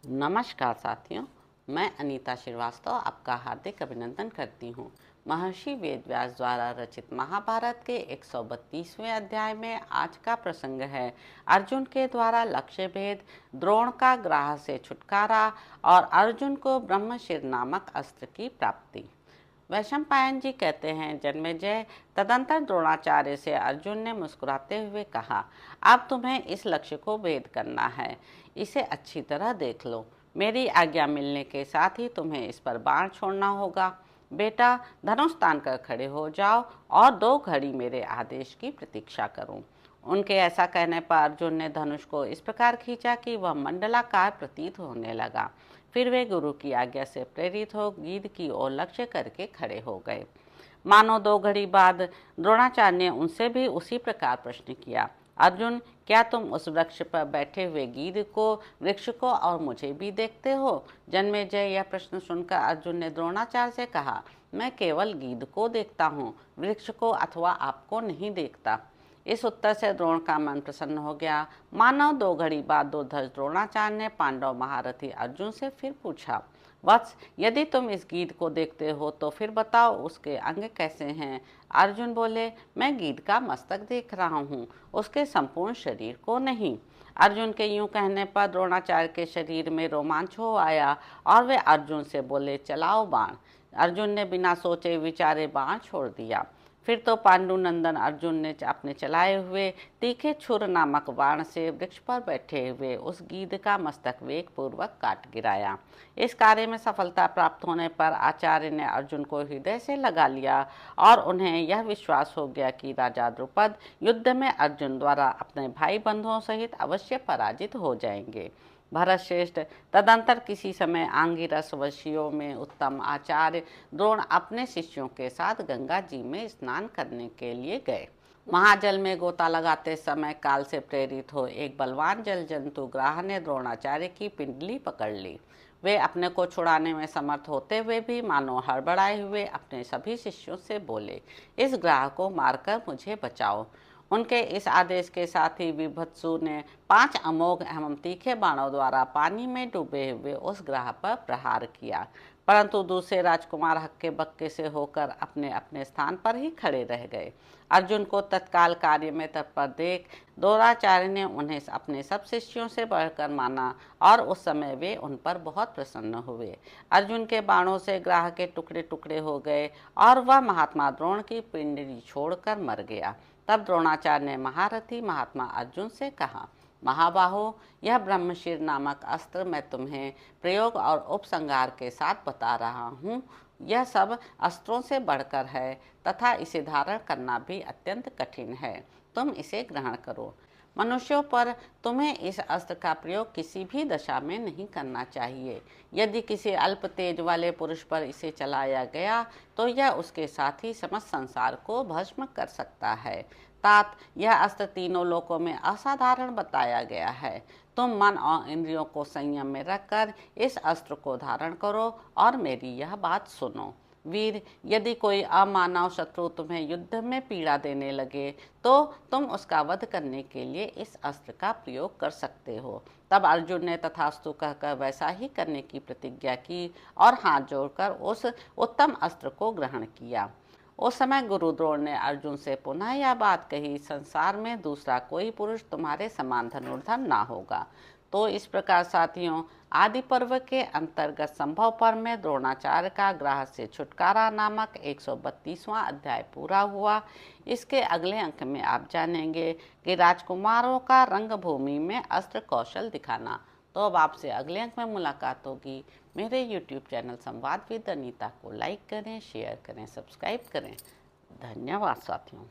नमस्कार साथियों, मैं अनीता श्रीवास्तव आपका हार्दिक अभिनंदन करती हूँ। महर्षि वेदव्यास द्वारा रचित महाभारत के 132वें अध्याय में आज का प्रसंग है अर्जुन के द्वारा लक्ष्य भेद, द्रोण का ग्राह से छुटकारा और अर्जुन को ब्रह्मशिर नामक अस्त्र की प्राप्ति। वैशंपायन जी कहते हैं, जन्मेजय, तदंतर द्रोणाचार्य से अर्जुन ने मुस्कुराते हुए कहा, अब तुम्हें इस लक्ष्य को भेद करना है, इसे अच्छी तरह देख लो। मेरी आज्ञा मिलने के साथ ही तुम्हें इस पर बाण छोड़ना होगा। बेटा, धनुष तान कर खड़े हो जाओ और 2 घड़ी मेरे आदेश की प्रतीक्षा करो। उनके ऐसा कहने पर अर्जुन ने धनुष को इस प्रकार खींचा कि वह मंडलाकार प्रतीत होने लगा। फिर वे गुरु की आज्ञा से प्रेरित हो गीध की ओर लक्ष्य करके खड़े हो गए। मानो 2 घड़ी बाद द्रोणाचार्य ने उनसे भी उसी प्रकार प्रश्न किया, अर्जुन, क्या तुम उस वृक्ष पर बैठे हुए गीध को, वृक्ष को और मुझे भी देखते हो? जन्मेजय, यह प्रश्न सुनकर अर्जुन ने द्रोणाचार्य से कहा, मैं केवल गीध को देखता हूँ, वृक्ष को अथवा आपको नहीं देखता। इस उत्तर से द्रोण का मन प्रसन्न हो गया। मानो 2 घड़ी बाद दुर्धर्ष द्रोणाचार्य ने पांडव महारथी अर्जुन से फिर पूछा, वत्स, यदि तुम इस गीध को देखते हो तो फिर बताओ उसके अंग कैसे हैं? अर्जुन बोले, मैं गीध का मस्तक देख रहा हूँ, उसके संपूर्ण शरीर को नहीं। अर्जुन के यूं कहने पर द्रोणाचार्य के शरीर में रोमांच हो आया और वे अर्जुन से बोले, चलाओ बाण। अर्जुन ने बिना सोचे विचारे बाण छोड़ दिया। फिर तो पांडुनंदन अर्जुन ने अपने चलाए हुए तीखे छुर नामक बाण से वृक्ष पर बैठे हुए उस गीध का मस्तक वेग पूर्वक काट गिराया। इस कार्य में सफलता प्राप्त होने पर आचार्य ने अर्जुन को हृदय से लगा लिया और उन्हें यह विश्वास हो गया कि राजा द्रुपद युद्ध में अर्जुन द्वारा अपने भाई बंधुओं सहित अवश्य पराजित हो जाएंगे। भरत श्रेष्ठ, तदंतर किसी समय आंगिरस वशियों में उत्तम आचार्य द्रोण अपने शिष्यों के साथ गंगा जी में स्नान करने के लिए गए। महाजल में गोता लगाते समय काल से प्रेरित हो एक बलवान जल जंतु ग्राह ने द्रोणाचार्य की पिंडली पकड़ ली। वे अपने को छुड़ाने में समर्थ होते हुए भी मानो हड़बड़ाए हुए अपने सभी शिष्यों से बोले, इस ग्राह को मारकर मुझे बचाओ। उनके इस आदेश के साथ ही विभत्सु ने 5 अमोघ एवं तीखे बाणों द्वारा पानी में डूबे हुए उस ग्राह पर प्रहार किया, परंतु दूसरे राजकुमार हक्के बक्के से होकर अपने अपने स्थान पर ही खड़े रह गए। अर्जुन को तत्काल कार्य में तत्पर देख द्रोणाचार्य ने उन्हें अपने सब शिष्यों से बढ़कर माना और उस समय वे उन पर बहुत प्रसन्न हुए। अर्जुन के बाणों से ग्राह के टुकड़े टुकड़े हो गए और वह महात्मा द्रोण की पिंडली छोड़कर मर गया। तब द्रोणाचार्य ने महारथी महात्मा अर्जुन से कहा, महाबाहो, यह ब्रह्मशिर नामक अस्त्र मैं तुम्हें प्रयोग और उपसंहार के साथ बता रहा हूँ। यह सब अस्त्रों से बढ़कर है तथा इसे धारण करना भी अत्यंत कठिन है। तुम इसे ग्रहण करो। मनुष्यों पर तुम्हें इस अस्त्र का प्रयोग किसी भी दशा में नहीं करना चाहिए। यदि किसी अल्प तेज वाले पुरुष पर इसे चलाया गया तो यह उसके साथ ही समस्त संसार को भस्म कर सकता है। तात, यह अस्त्र तीनों लोकों में असाधारण बताया गया है। तुम मन और इंद्रियों को संयम में रखकर इस अस्त्र को धारण करो और मेरी यह बात सुनो। वीर, यदि कोई अमानव शत्रु तुम्हें युद्ध में पीड़ा देने लगे तो तुम उसका वध करने के लिए इस अस्त्र का प्रयोग कर सकते हो। तब अर्जुन ने तथास्तु कहकर वैसा ही करने की प्रतिज्ञा की और हाथ जोड़कर उस उत्तम अस्त्र को ग्रहण किया। उस समय गुरु द्रोण ने अर्जुन से पुनः यह बात कही, संसार में दूसरा कोई पुरुष तुम्हारे समान धनुर्धर ना होगा। तो इस प्रकार साथियों, आदि पर्व के अंतर्गत संभव पर्व में द्रोणाचार्य का ग्राह से छुटकारा नामक 132वां अध्याय पूरा हुआ। इसके अगले अंक में आप जानेंगे कि राजकुमारों का रंगभूमि में अस्त्र कौशल दिखाना। तो अब आपसे अगले अंक में मुलाकात होगी। मेरे YouTube चैनल संवाद विद अनीता को लाइक करें, शेयर करें, सब्सक्राइब करें। धन्यवाद साथियों।